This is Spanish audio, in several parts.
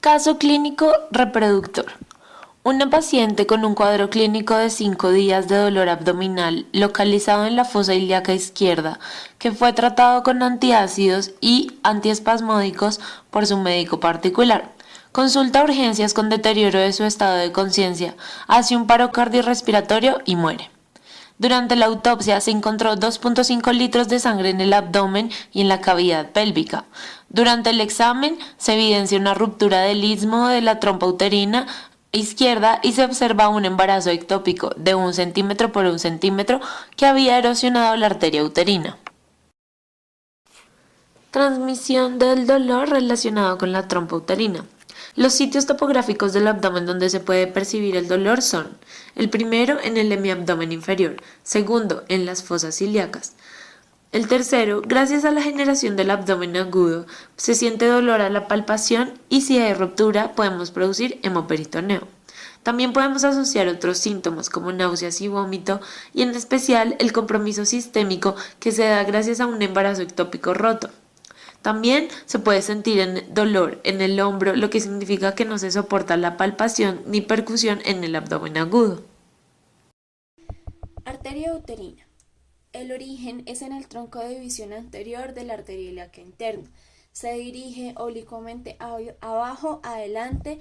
Caso clínico reproductor. Una paciente con un cuadro clínico de 5 días de dolor abdominal localizado en la fosa ilíaca izquierda, que fue tratado con antiácidos y antiespasmódicos por su médico particular. Consulta a urgencias con deterioro de su estado de conciencia, hace un paro cardiorrespiratorio y muere. Durante la autopsia se encontró 2.5 litros de sangre en el abdomen y en la cavidad pélvica. Durante el examen se evidencia una ruptura del istmo de la trompa uterina izquierda y se observa un embarazo ectópico de 1 centímetro por 1 centímetro que había erosionado la arteria uterina. Transmisión del dolor relacionado con la trompa uterina. Los sitios topográficos del abdomen donde se puede percibir el dolor son: el primero en el hemiabdomen inferior, segundo en las fosas ilíacas. El tercero, gracias a la generación del abdomen agudo, se siente dolor a la palpación y si hay ruptura podemos producir hemoperitoneo. También podemos asociar otros síntomas como náuseas y vómito y en especial el compromiso sistémico que se da gracias a un embarazo ectópico roto. También se puede sentir dolor en el hombro, lo que significa que no se soporta la palpación ni percusión en el abdomen agudo. Arteria uterina. El origen es en el tronco de división anterior de la arteria ilíaca interna. Se dirige oblicuamente abajo, adelante,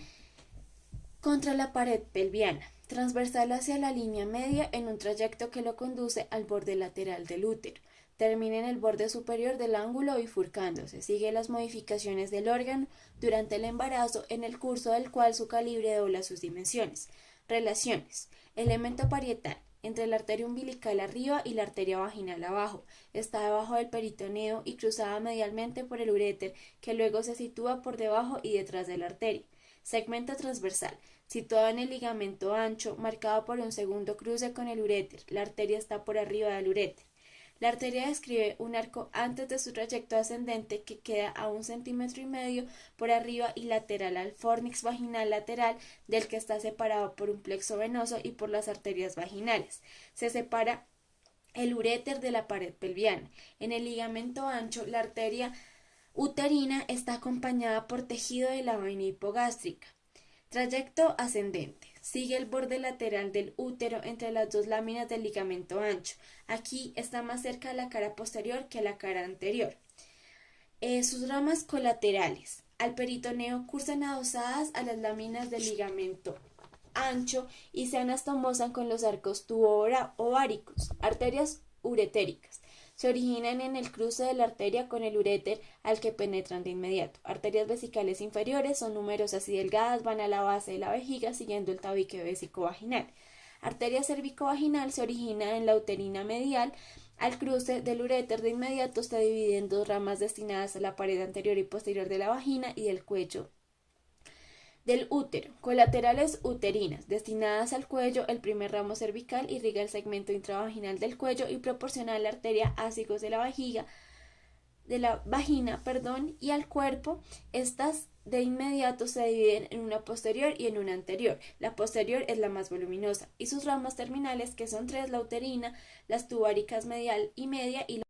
contra la pared pelviana, transversal hacia la línea media en un trayecto que lo conduce al borde lateral del útero. Termina en el borde superior del ángulo bifurcándose. Sigue las modificaciones del órgano durante el embarazo, en el curso del cual su calibre dobla sus dimensiones. Relaciones. Elemento parietal. Entre la arteria umbilical arriba y la arteria vaginal abajo. Está debajo del peritoneo y cruzada medialmente por el uréter, que luego se sitúa por debajo y detrás de la arteria. Segmento transversal. Situado en el ligamento ancho, marcado por un segundo cruce con el uréter. La arteria está por arriba del uréter. La arteria describe un arco antes de su trayecto ascendente que queda a 1,5 centímetros por arriba y lateral al fornix vaginal lateral, del que está separado por un plexo venoso y por las arterias vaginales. Se separa el uréter de la pared pelviana. En el ligamento ancho, la arteria uterina está acompañada por tejido de la vaina hipogástrica. Trayecto ascendente. Sigue el borde lateral del útero entre las dos láminas del ligamento ancho. Aquí está más cerca de la cara posterior que a la cara anterior. Sus ramas colaterales. Al peritoneo cursan adosadas a las láminas del ligamento ancho y se anastomosan con los arcos tubo-ováricos. Arterias uretéricas. Se originan en el cruce de la arteria con el uréter al que penetran de inmediato. Arterias vesicales inferiores son numerosas y delgadas, van a la base de la vejiga siguiendo el tabique vesico-vaginal. Arteria cervicovaginal se origina en la uterina medial. Al cruce del uréter de inmediato se divide en dos ramas destinadas a la pared anterior y posterior de la vagina y del cuello del útero. Colaterales uterinas, destinadas al cuello. El primer ramo cervical irriga el segmento intravaginal del cuello y proporciona a la arteria ácigos de la vagina, y al cuerpo. Estas de inmediato se dividen en una posterior y en una anterior. La posterior es la más voluminosa y sus ramas terminales, que son 3, la uterina, las tubáricas medial y media y la...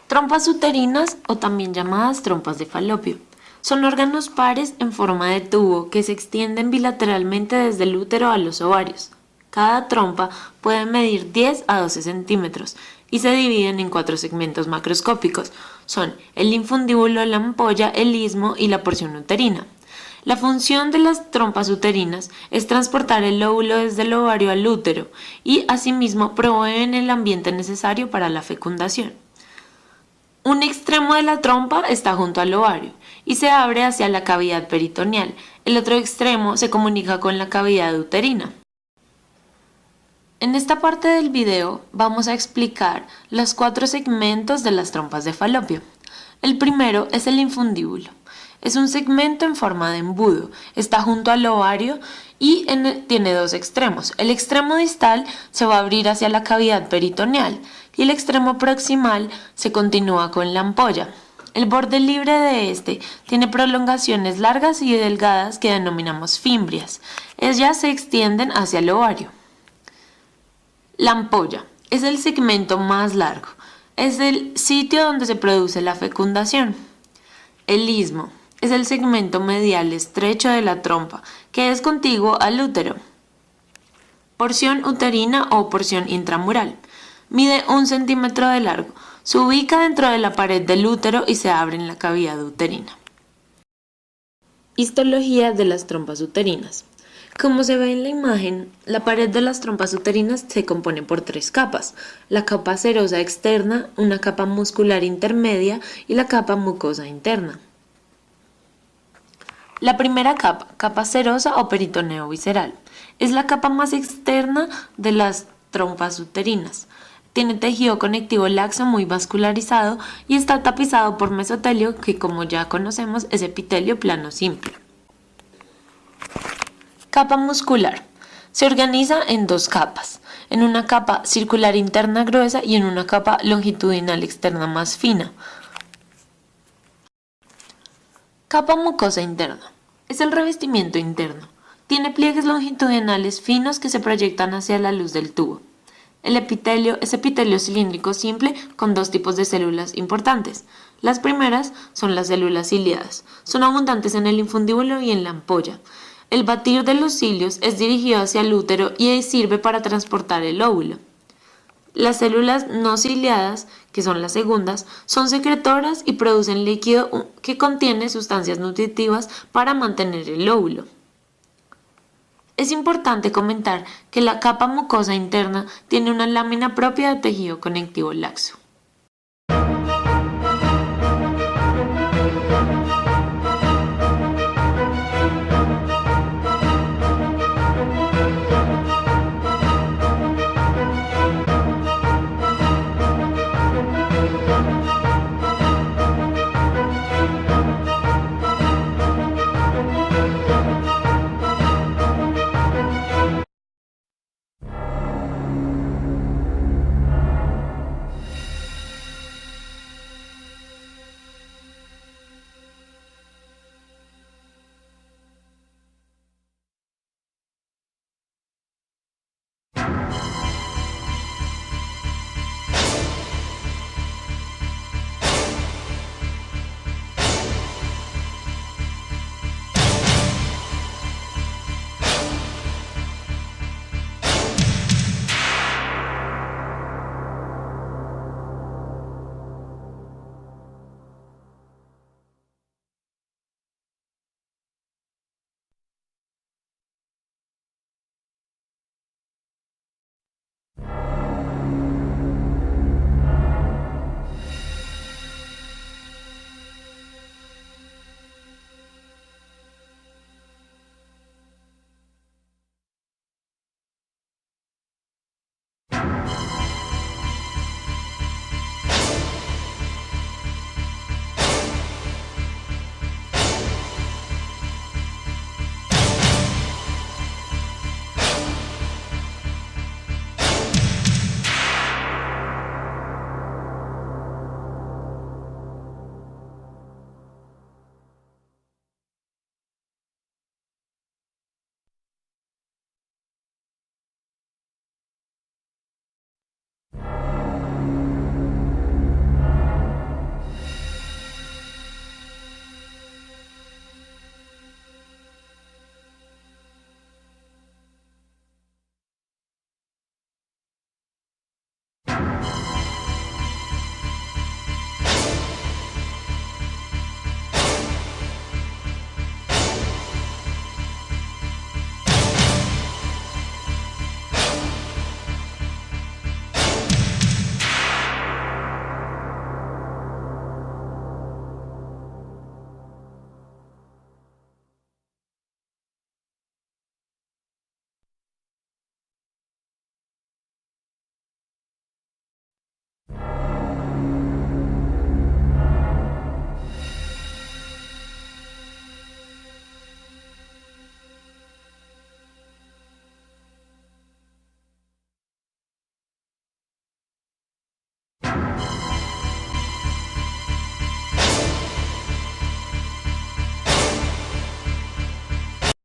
Trompas uterinas, o también llamadas trompas de falopio. Son órganos pares en forma de tubo que se extienden bilateralmente desde el útero a los ovarios. Cada trompa puede medir 10 a 12 centímetros y se dividen en 4 segmentos macroscópicos. Son el infundíbulo, la ampolla, el istmo y la porción uterina. La función de las trompas uterinas es transportar el óvulo desde el ovario al útero y asimismo proveen el ambiente necesario para la fecundación. Un extremo de la trompa está junto al ovario y se abre hacia la cavidad peritoneal. El otro extremo se comunica con la cavidad uterina. En esta parte del video vamos a explicar los 4 segmentos de las trompas de falopio. El primero es el infundíbulo. Es un segmento en forma de embudo. Está junto al ovario y tiene 2 extremos. El extremo distal se va a abrir hacia la cavidad peritoneal y el extremo proximal se continúa con la ampolla. El borde libre de este tiene prolongaciones largas y delgadas que denominamos fimbrias. Ellas se extienden hacia el ovario. La ampolla es el segmento más largo. Es el sitio donde se produce la fecundación. El istmo es el segmento medial estrecho de la trompa, que es contiguo al útero. Porción uterina o porción intramural. Mide 1 centímetro de largo. Se ubica dentro de la pared del útero y se abre en la cavidad uterina. Histología de las trompas uterinas. Como se ve en la imagen, la pared de las trompas uterinas se compone por 3 capas: la capa serosa externa, una capa muscular intermedia y la capa mucosa interna. La primera capa, capa serosa o peritoneo visceral, es la capa más externa de las trompas uterinas. Tiene tejido conectivo laxo muy vascularizado y está tapizado por mesotelio, que como ya conocemos es epitelio plano simple. Capa muscular. Se organiza en 2 capas, en una capa circular interna gruesa y en una capa longitudinal externa más fina. Capa mucosa interna. Es el revestimiento interno. Tiene pliegues longitudinales finos que se proyectan hacia la luz del tubo. El epitelio es epitelio cilíndrico simple con 2 tipos de células importantes. Las primeras son las células ciliadas. Son abundantes en el infundíbulo y en la ampolla. El batir de los cilios es dirigido hacia el útero y sirve para transportar el óvulo. Las células no ciliadas, que son las segundas, son secretoras y producen líquido que contiene sustancias nutritivas para mantener el óvulo. Es importante comentar que la capa mucosa interna tiene una lámina propia de tejido conectivo laxo.